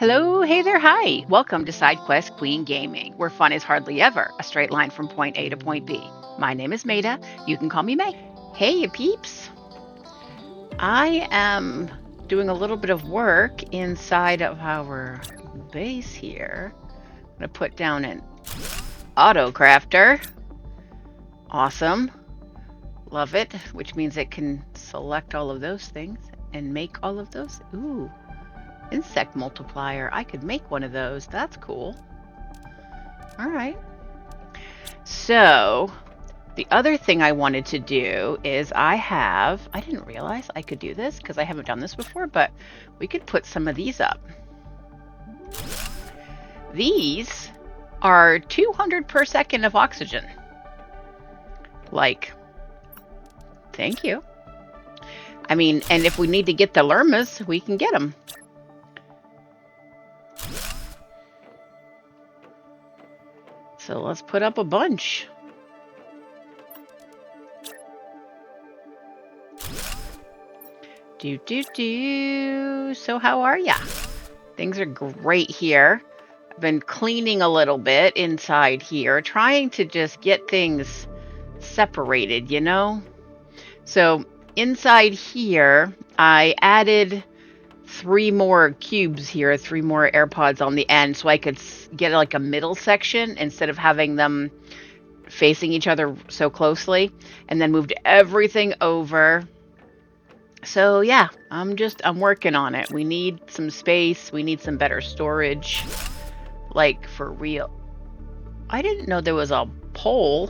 Hello, hey there, hi. Welcome to SideQuest Queen Gaming, where fun is hardly ever a straight line from point A to point B. My name is Maida. You can call me May. Hey, you peeps. I am doing a little bit of work inside of our base here. I'm going to put down an auto crafter. Awesome. Love it, which means it can select all of those things and make all of those. Ooh, insect multiplier. I could make one of those. That's cool. All right. So, the other thing I wanted to do is I didn't realize I could do this because I haven't done this before, but we could put some of these up. These are 200 per second of oxygen. Like, thank you. I mean, and if we need to get the lermas, we can get them. So let's put up a bunch. So how are ya? Things are great here. I've been cleaning a little bit inside here, trying to just get things separated, you know? So inside here, I added 3 more cubes here, 3 more AirPods on the end, so I could get like a middle section instead of having them facing each other so closely, and then moved everything over. So yeah, I'm working on it. We need some space. We need some better storage. Like, for real. I didn't know there was a pole.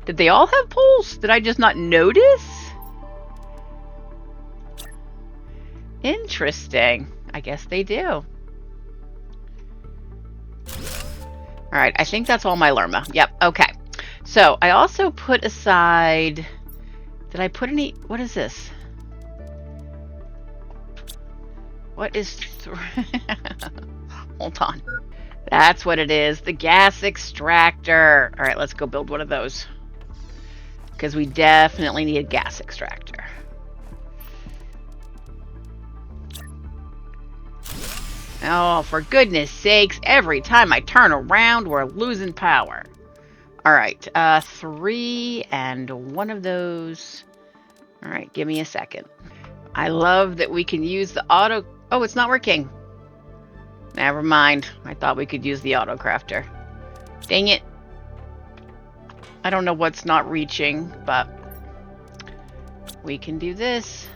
Did they all have poles? Did I just not notice? Interesting. I guess they do. Alright, I think that's all my lerma. Yep, okay. So, I also put aside... Did I put any... What is this? What is... Hold on. That's what it is. The gas extractor. Alright, let's go build one of those. Because we definitely need a gas extractor. Oh, for goodness sakes, every time I turn around, we're losing power. Alright, 3 and 1 of those. Alright, give me a second. I love that we can use the auto... Oh, it's not working. Never mind. I thought we could use the auto crafter. Dang it. I don't know what's not reaching, but we can do this.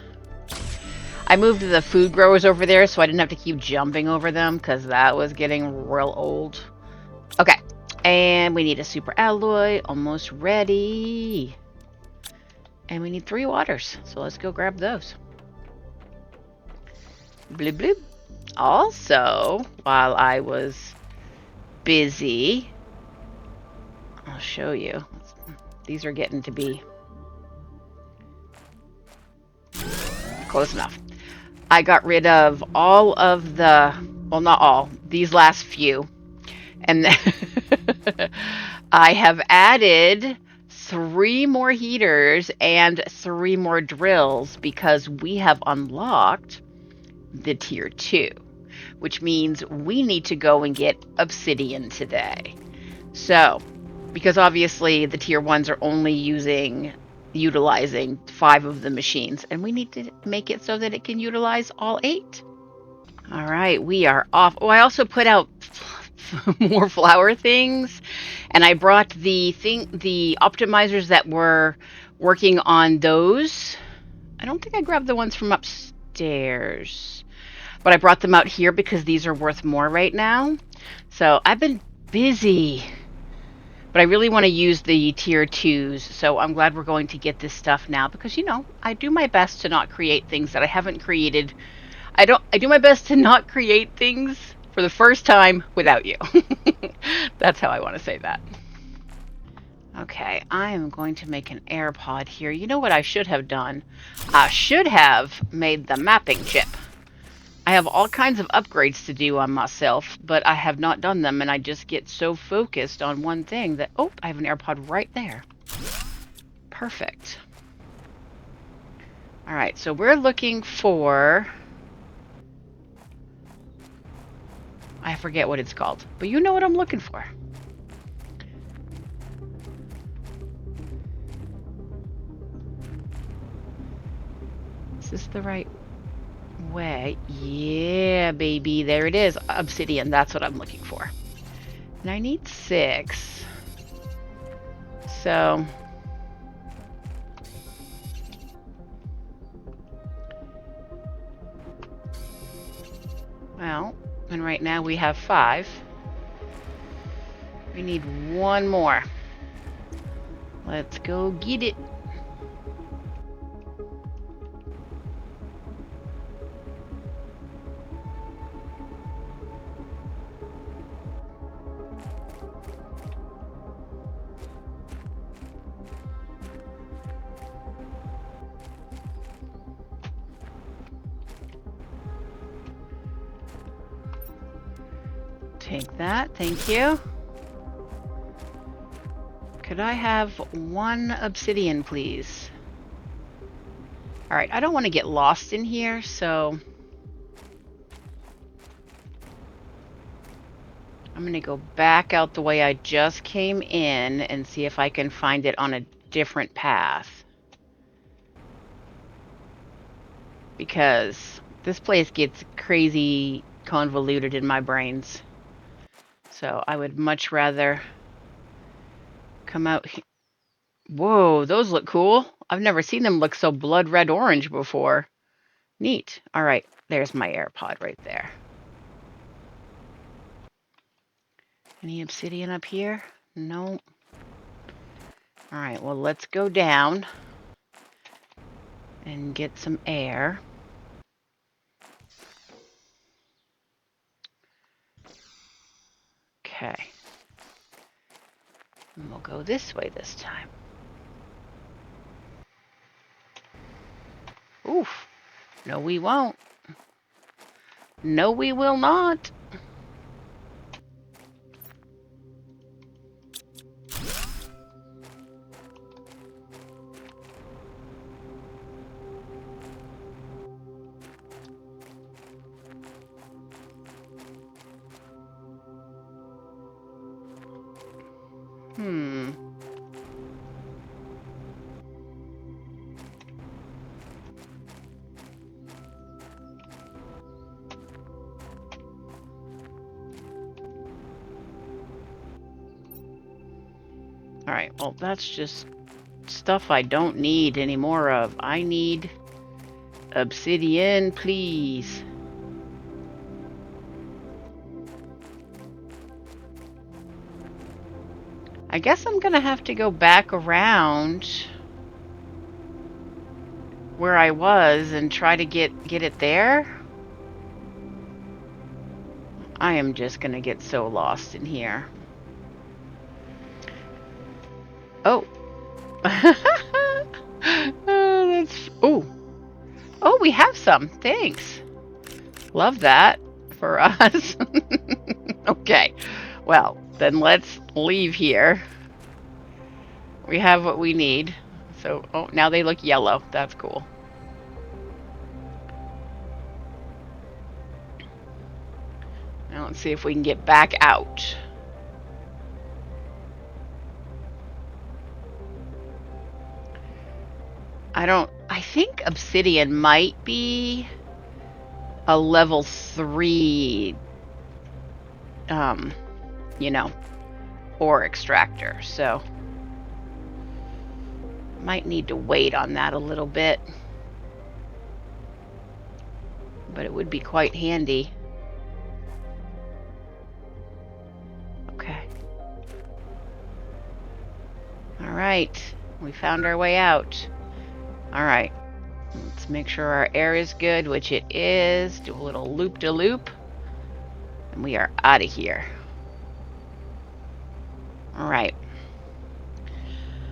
I moved the food growers over there so I didn't have to keep jumping over them because that was getting real old. Okay, and we need a super alloy, almost ready. And we need 3 waters, so let's go grab those. Bloop bloop. Also, while I was busy, I'll show you. These are getting to be close enough. I got rid of all of the, well, not all, these last few. And then I have added 3 more heaters and 3 more drills because we have unlocked the tier 2, which means we need to go and get obsidian today. So, because obviously the tier 1s are only utilizing 5 of the machines, and we need to make it so that it can utilize all 8. All right, we are off. Oh, I also put out more flower things, and I brought the optimizers that were working on those. I don't think I grabbed the ones from upstairs, but I brought them out here because these are worth more right now. So I've been busy. But I really want to use the tier 2s, so I'm glad we're going to get this stuff now because, you know, I do my best to not create things that I haven't created. I do my best to not create things for the first time without you. That's how I want to say that. Okay, I am going to make an AirPod here. You know what I should have done? I should have made the mapping chip. I have all kinds of upgrades to do on myself, but I have not done them, and I just get so focused on one thing that... Oh, I have an AirPod right there. Perfect. Alright, so we're looking for I forget what it's called, but you know what I'm looking for. Is this the right way? Yeah, baby, there it is. Obsidian, that's what I'm looking for. And I need 6. So... well, and right now we have 5. We need 1 more. Let's go get it. Take that, thank you. Could I have 1 obsidian, please? Alright, I don't want to get lost in here, so... I'm going to go back out the way I just came in and see if I can find it on a different path. Because this place gets crazy convoluted in my brains. So I would much rather come out here. Whoa, those look cool. I've never seen them look so blood red orange before. Neat. All right, there's my AirPod right there. Any obsidian up here? No. All right, well, let's go down and get some air. Okay. And we'll go this way this time. Oof. No, we won't. No, we will not. Alright, well, that's just stuff I don't need any more of. I need obsidian, please. I guess I'm gonna have to go back around where I was and try to get it there. I am just gonna get so lost in here. Oh. Oh, that's... Oh, we have some. Thanks. Love that for us. Okay. Well, then let's leave here. We have what we need. So, oh, now they look yellow. That's cool. Now let's see if we can get back out. I think obsidian might be a level 3, you know, ore extractor. So, might need to wait on that a little bit. But it would be quite handy. Okay. All right. We found our way out. All right. Let's make sure our air is good, which it is. Do a little loop-de-loop. And we are out of here. All right.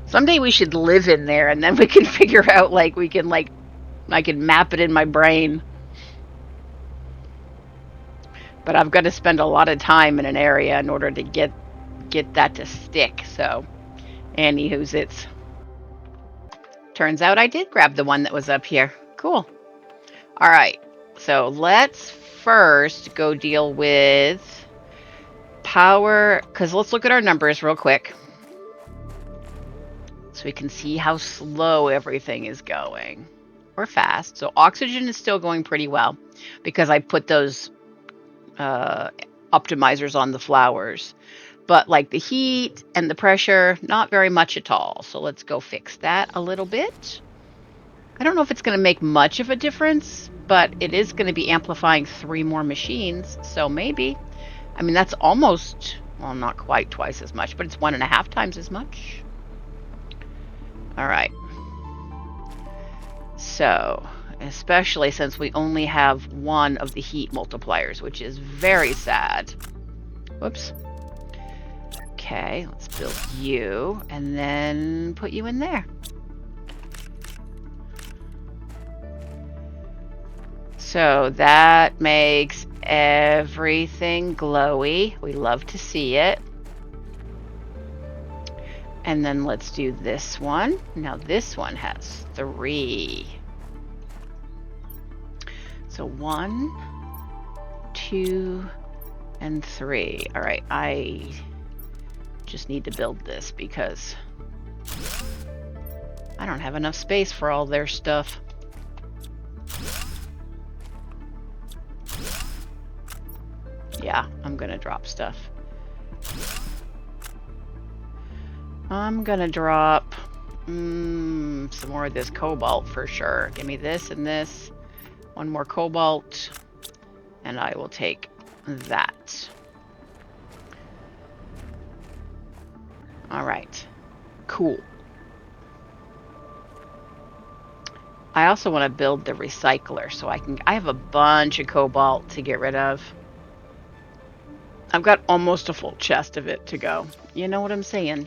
Someday we should live in there, and then we can figure out, like, I can map it in my brain. But I've got to spend a lot of time in an area in order to get that to stick. So, anywho's it's. Turns out I did grab the one that was up here. Cool. All right. So let's first go deal with power, because let's look at our numbers real quick. So we can see how slow everything is going. Or fast. So oxygen is still going pretty well because I put those optimizers on the flowers. But like the heat and the pressure, not very much at all. So let's go fix that a little bit. I don't know if it's going to make much of a difference, but it is going to be amplifying 3 more machines. So maybe. I mean, that's almost, well, not quite twice as much, but it's 1.5 times as much. All right. So, especially since we only have one of the heat multipliers, which is very sad. Whoops. Okay, let's build you and then put you in there. So that makes everything glowy. We love to see it. And then let's do this one. Now this one has 3. So 1, 2, and 3. All right, I just need to build this because I don't have enough space for all their stuff. Yeah, I'm gonna drop stuff. I'm gonna drop some more of this cobalt for sure. Give me this and this. 1 more cobalt. And I will take that. Alright. Cool. I also want to build the recycler so I have a bunch of cobalt to get rid of. I've got almost a full chest of it to go. You know what I'm saying?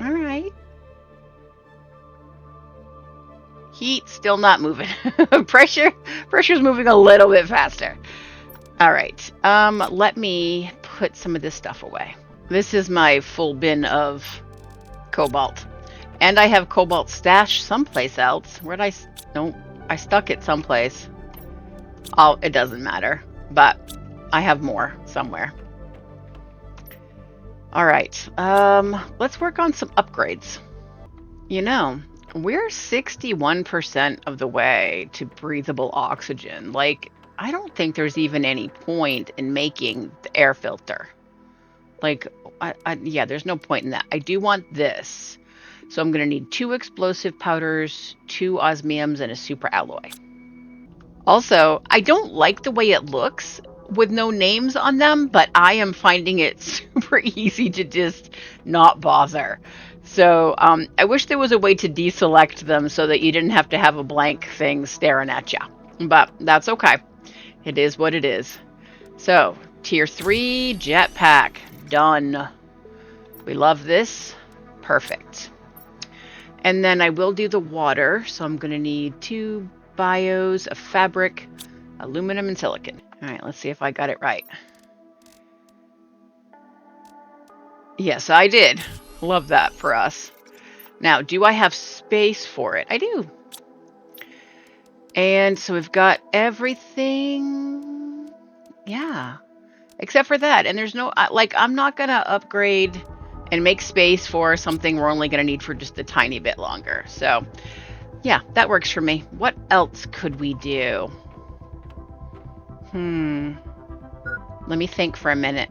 Alright. Heat still not moving. Pressure's moving a little bit faster. Alright. Let me put some of this stuff away. This is my full bin of cobalt. And I have cobalt stashed someplace else. Where'd I... No, I stuck it someplace. Oh, it doesn't matter. But I have more somewhere. Alright. Let's work on some upgrades. You know, we're 61% of the way to breathable oxygen. Like, I don't think there's even any point in making the air filter. Like, yeah, there's no point in that. I do want this. So I'm going to need 2 explosive powders, 2 osmiums, and a super alloy. Also, I don't like the way it looks with no names on them, but I am finding it super easy to just not bother. So I wish there was a way to deselect them so that you didn't have to have a blank thing staring at you. But that's okay. It is what it is. So, tier 3 jetpack. Done. We love this. Perfect. And then I will do the water. So I'm going to need 2 bios of fabric, aluminum, and silicon. All right, let's see if I got it right. Yes, I did. Love that for us. Now, do I have space for it? I do. And so we've got everything. Yeah. Except for that. And there's no, like, I'm not going to upgrade and make space for something we're only going to need for just a tiny bit longer. So, yeah, that works for me. What else could we do? Let me think for a minute.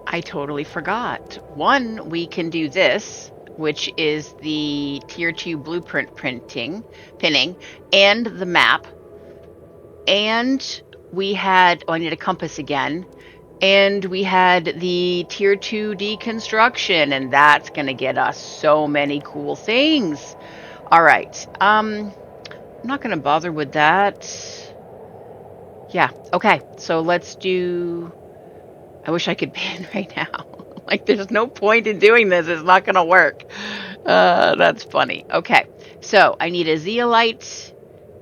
I totally forgot. 1, we can do this, which is the tier 2 blueprint pinning, and the map. And we had, oh, I need a compass again. And we had the tier 2 deconstruction, and that's going to get us so many cool things. All right. I'm not going to bother with that. Yeah. Okay. So let's do... I wish I could ban right now. Like, there's no point in doing this. It's not going to work. That's funny. Okay. So I need a zeolite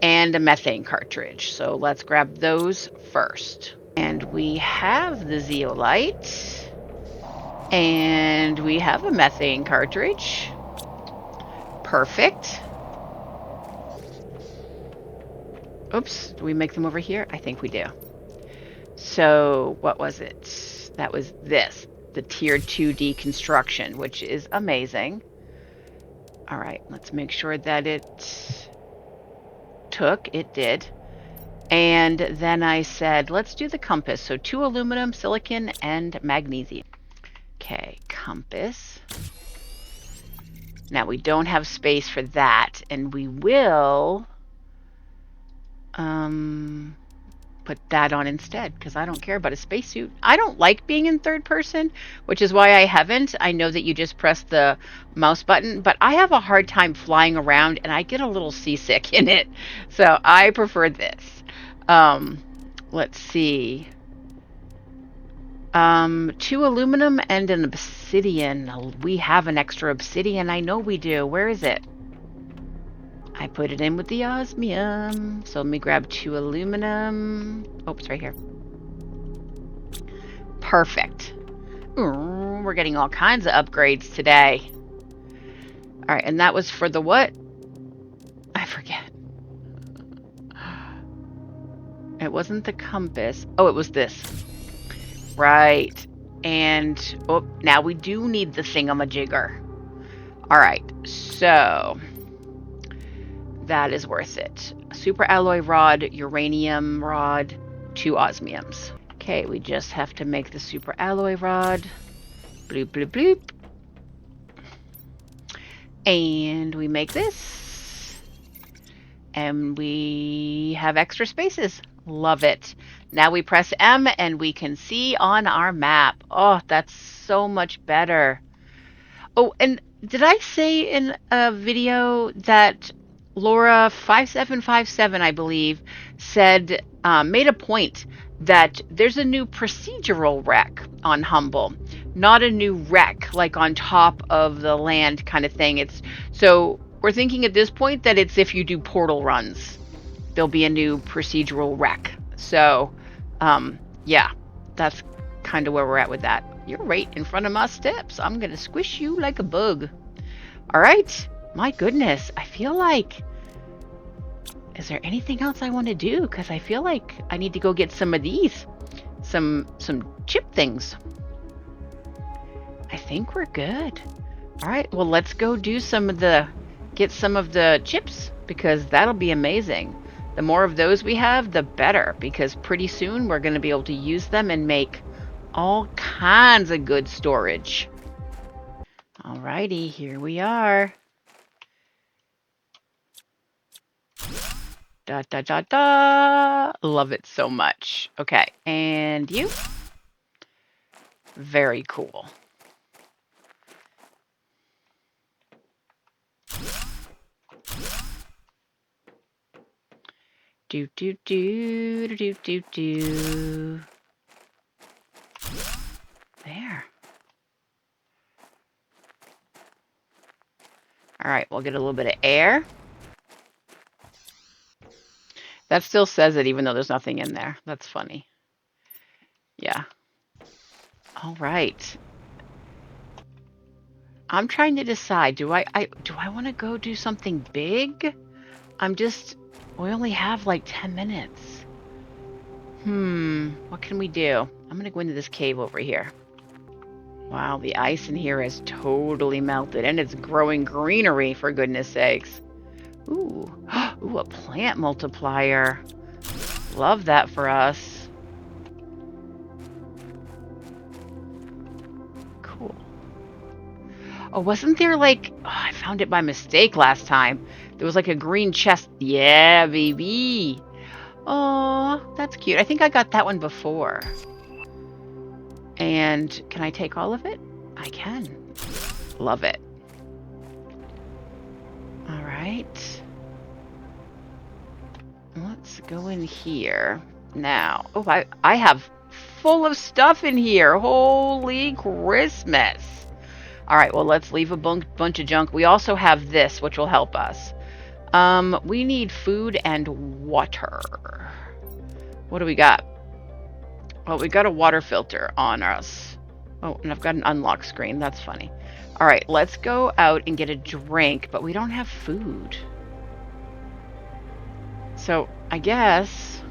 and a methane cartridge. So let's grab those first. And we have the zeolite. And we have a methane cartridge. Perfect. Oops, do we make them over here? I think we do. So what was it? That was this, the tier 2 deconstruction, which is amazing. All right, let's make sure that it took. It did. And then I said, let's do the compass. So 2 aluminum, silicon, and magnesium. Okay, compass. Now we don't have space for that, and we will put that on instead because I don't care about a spacesuit. I don't like being in third person, which is why I haven't. I know that you just press the mouse button, but I have a hard time flying around and I get a little seasick in it. So I prefer this. Let's see. 2 aluminum and an obsidian. We have an extra obsidian. I know we do. Where is it? I put it in with the osmium. So let me grab 2 aluminum. Oh, it's right here. Perfect. Ooh, we're getting all kinds of upgrades today. All right, and that was for the what? I forget. It wasn't the compass. Oh, it was this. Right. And oh, now we do need the thingamajigger. All right, so that is worth it. Super alloy rod, uranium rod, 2 osmiums. Okay, we just have to make the super alloy rod. Bloop, bloop, bloop. And we make this. And we have extra spaces. Love it. Now we press M and we can see on our map. Oh, that's so much better. Oh, and did I say in a video that Laura 5757, I believe, said made a point that there's a new procedural wreck on Humble, not a new wreck like on top of the land kind of thing. It's so we're thinking at this point that it's if you do portal runs, there'll be a new procedural wreck. So, yeah, that's kind of where we're at with that. You're right in front of my steps. I'm going to squish you like a bug. All right. My goodness. I feel like... Is there anything else I want to do? Because I feel like I need to go get some of these. Some chip things. I think we're good. All right. Well, let's go do some of the... Get some of the chips. Because that'll be amazing. The more of those we have, the better. Because pretty soon we're going to be able to use them and make... all kinds of good storage. Alrighty, here we are. Da da da da. Love it so much. Okay, and you? Very cool. Do do do do do do. There. All right, we'll get a little bit of air. That still says it even though there's nothing in there. That's funny. Yeah. All right. I'm trying to decide. Do I want to go do something big? We only have like 10 minutes. What can we do? I'm going to go into this cave over here. Wow, the ice in here is totally melted and it's growing greenery, for goodness sakes. Ooh, ooh, a plant multiplier. Love that for us. Cool. Oh, wasn't there like... Oh, I found it by mistake last time. There was like a green chest. Yeah, baby. Oh, that's cute. I think I got that one before. And can I take all of it? I can. Love it. All right. Let's go in here. Now, oh, I have full of stuff in here. Holy Christmas. All right, well, let's leave a bunch of junk. We also have this, which will help us. We need food and water. What do we got? Well, we got a water filter on us. Oh, and I've got an unlock screen. That's funny. All right, let's go out and get a drink, but we don't have food. So I guess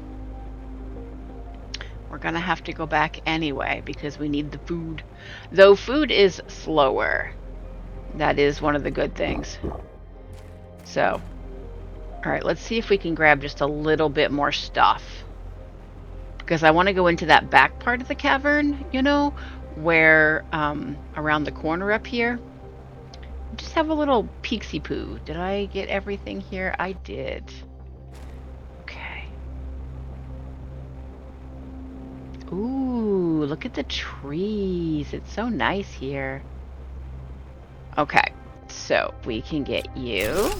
We're gonna have to go back anyway because we need the food. Though food is slower. That is one of the good things. So, all right, let's see if we can grab just a little bit more stuff. Because I want to go into that back part of the cavern, you know, where around the corner up here. Just have a little peeksy poo. Did I get everything here? I did. Okay. Ooh, look at the trees. It's so nice here. Okay, so we can get you.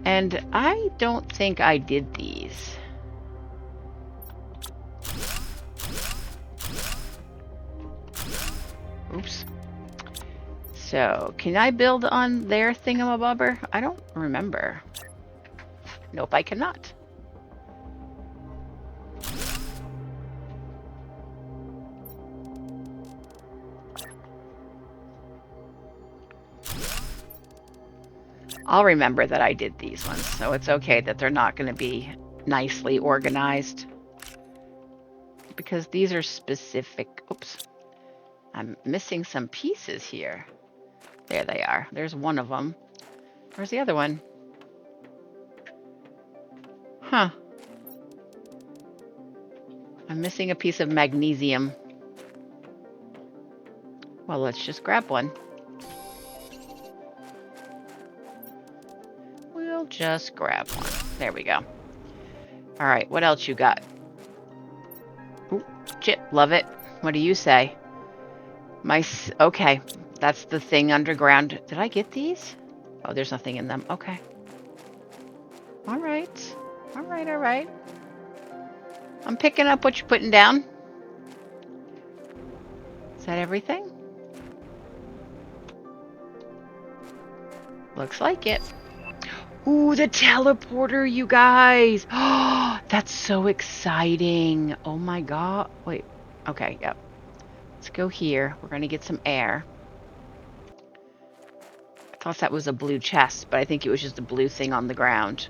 And I don't think I did these. Oops. So, can I build on their thingamabobber? I don't remember. Nope, I cannot. I'll remember that I did these ones, so it's okay that they're not going to be nicely organized. Because these are specific. Oops. I'm missing some pieces here. There they are. There's one of them. Where's the other one? Huh. I'm missing a piece of magnesium. Well, let's just grab one. We'll just grab one. There we go. All right, what else you got? Ooh, chip, love it. What do you say? Okay, that's the thing underground. Did I get these? Oh, there's nothing in them. Okay. All right. All right, all right. I'm picking up what you're putting down. Is that everything? Looks like it. Ooh, the teleporter, you guys. Oh, that's so exciting. Oh my God. Wait. Okay, yep. Let's go here. We're going to get some air. I thought that was a blue chest, but I think it was just a blue thing on the ground.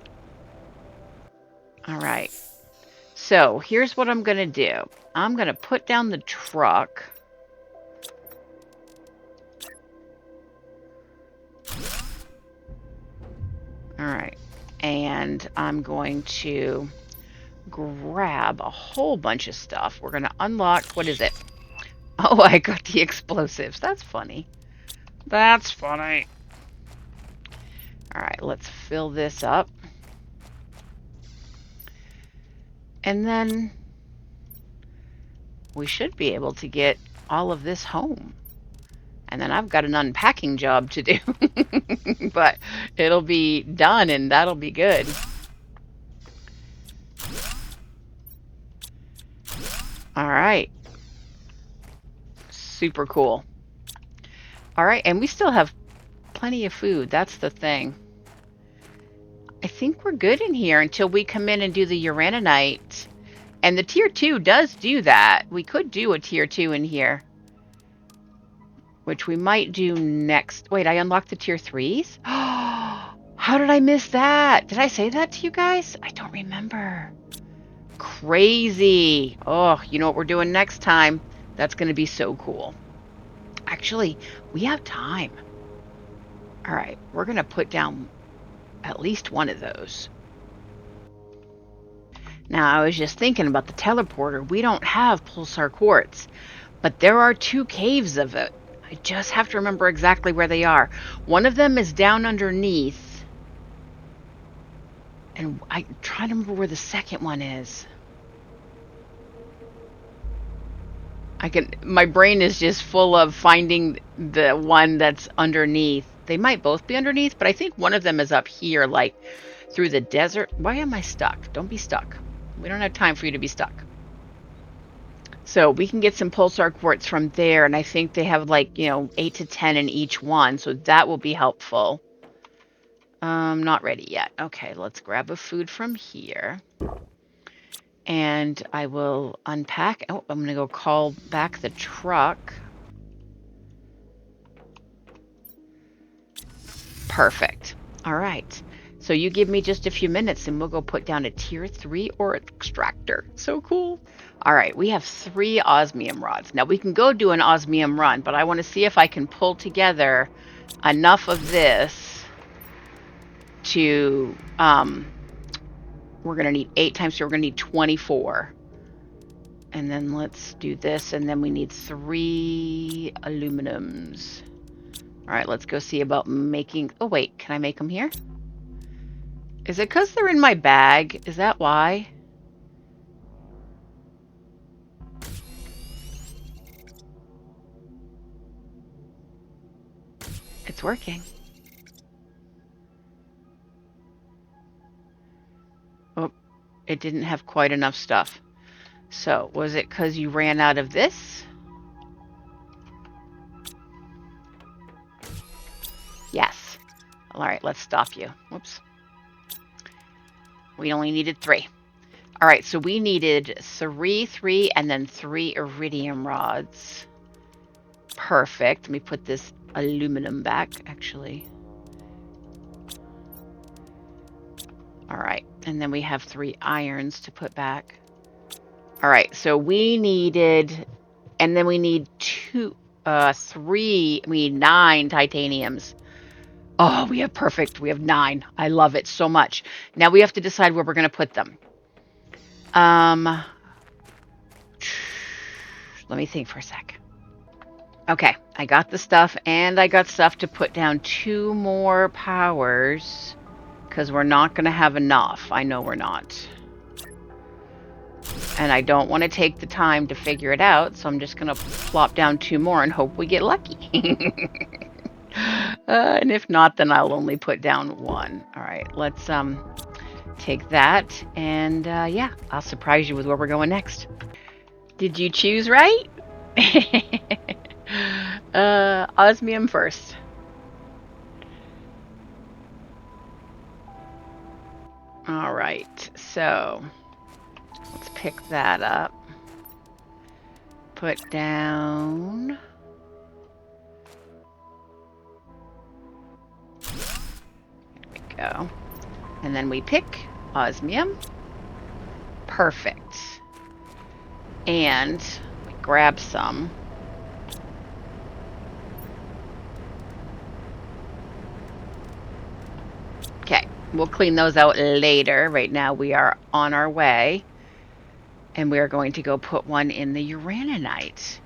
All right. So here's what I'm going to do. I'm going to put down the truck. All right. And I'm going to grab a whole bunch of stuff. We're going to unlock, what is it? Oh, I got the explosives. That's funny. That's funny. All right, let's fill this up. And then we should be able to get all of this home. And then I've got an unpacking job to do. But it'll be done and that'll be good. All right. Super cool. All right, and we still have plenty of food. That's the thing. I think we're good in here until we come in and do the uraninite. And the tier 2 does do that. We could do a tier 2 in here. Which we might do next. Wait, I unlocked the tier 3s? How did I miss that? Did I say that to you guys? I don't remember. Crazy. Oh, you know what we're doing next time? That's going to be so cool. Actually, we have time. All right, we're going to put down at least one of those. Now, I was just thinking about the teleporter. We don't have pulsar quartz, but there are 2 caves of it. I just have to remember exactly where they are. One of them is down underneath. And I'm trying to remember where the second one is. My brain is just full of finding the one that's underneath. They might both be underneath, but I think one of them is up here, like through the desert. Why am I stuck? Don't be stuck. We don't have time for you to be stuck. So we can get some pulsar quartz from there, and I think they have like, 8 to 10 in each one, so that will be helpful. Not ready yet. Okay, let's grab a food from here. And I will unpack. Oh, I'm going to go call back the truck. Perfect. All right. So you give me just a few minutes and we'll go put down a tier 3 ore extractor. So cool. All right, we have 3 osmium rods. Now we can go do an osmium run, but I want to see if I can pull together enough of this to, we're going to need 8 times, so we're going to need 24. And then let's do this, and then we need 3 aluminums. All right, let's go see about making, oh wait, can I make them here? Is it because they're in my bag? Is that why? It's working. Oh, it didn't have quite enough stuff. So, was it because you ran out of this? Yes. All right, let's stop you. Whoops. We only needed 3. All right, so we needed 3, and then 3 iridium rods. Perfect. Let me put this aluminum back, actually. All right, and then we have 3 irons to put back. All right, so we needed, and then we need 3, we need 9 titaniums. Oh, we have perfect. We have 9. I love it so much. Now we have to decide where we're going to put them. Let me think for a sec. Okay, I got the stuff, and I got stuff to put down 2 more powers, because we're not going to have enough. I know we're not. And I don't want to take the time to figure it out, so I'm just going to plop down 2 more and hope we get lucky. And if not, then I'll only put down 1. All right, let's take that, and yeah, I'll surprise you with where we're going next. Did you choose right? Osmium first. All right, so let's pick that up. Put down. There we go. And then we pick osmium. Perfect. And we grab some. Okay, we'll clean those out later. Right now we are on our way. And we are going to go put one in the uraninite.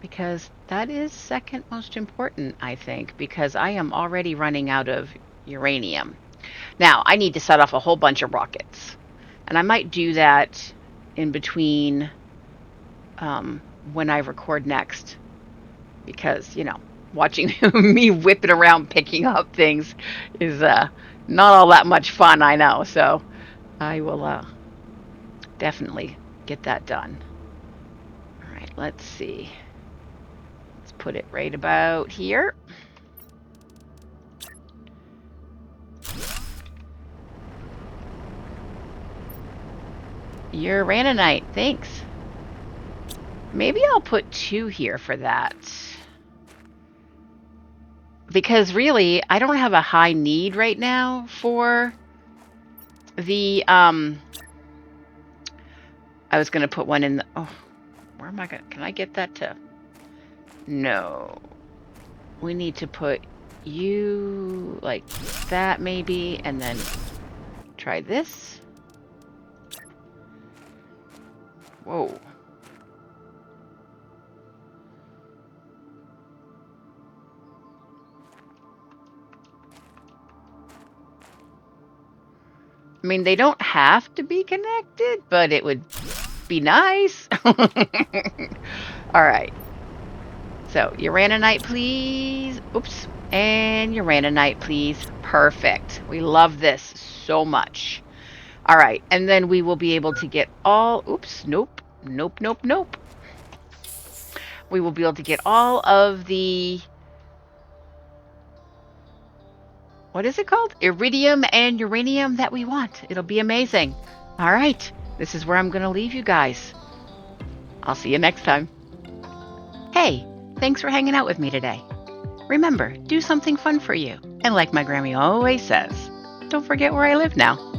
Because that is second most important, I think, because I am already running out of uranium. Now, I need to set off a whole bunch of rockets. And I might do that in between when I record next. Because, you know, watching me whip it around picking up things is not all that much fun, I know. So I will definitely get that done. All right, let's see. Let's put it right about here. Uraninite, thanks. Maybe I'll put 2 here for that. Because really, I don't have a high need right now for the, I was going to put one in the, oh, where am I going to, can I get that to, no. We need to put you like that maybe, and then try this. Whoa. I mean, they don't have to be connected, but it would be nice. All right. So, uraninite, please. Oops. And uraninite, please. Perfect. We love this so much. All right. And then we will be able to get all... Oops. Nope. Nope, nope, nope. We will be able to get all of the... What is it called? Iridium and uranium that we want. It'll be amazing. All right. This is where I'm going to leave you guys. I'll see you next time. Hey, thanks for hanging out with me today. Remember, do something fun for you. And like my Grammy always says, don't forget where I live now.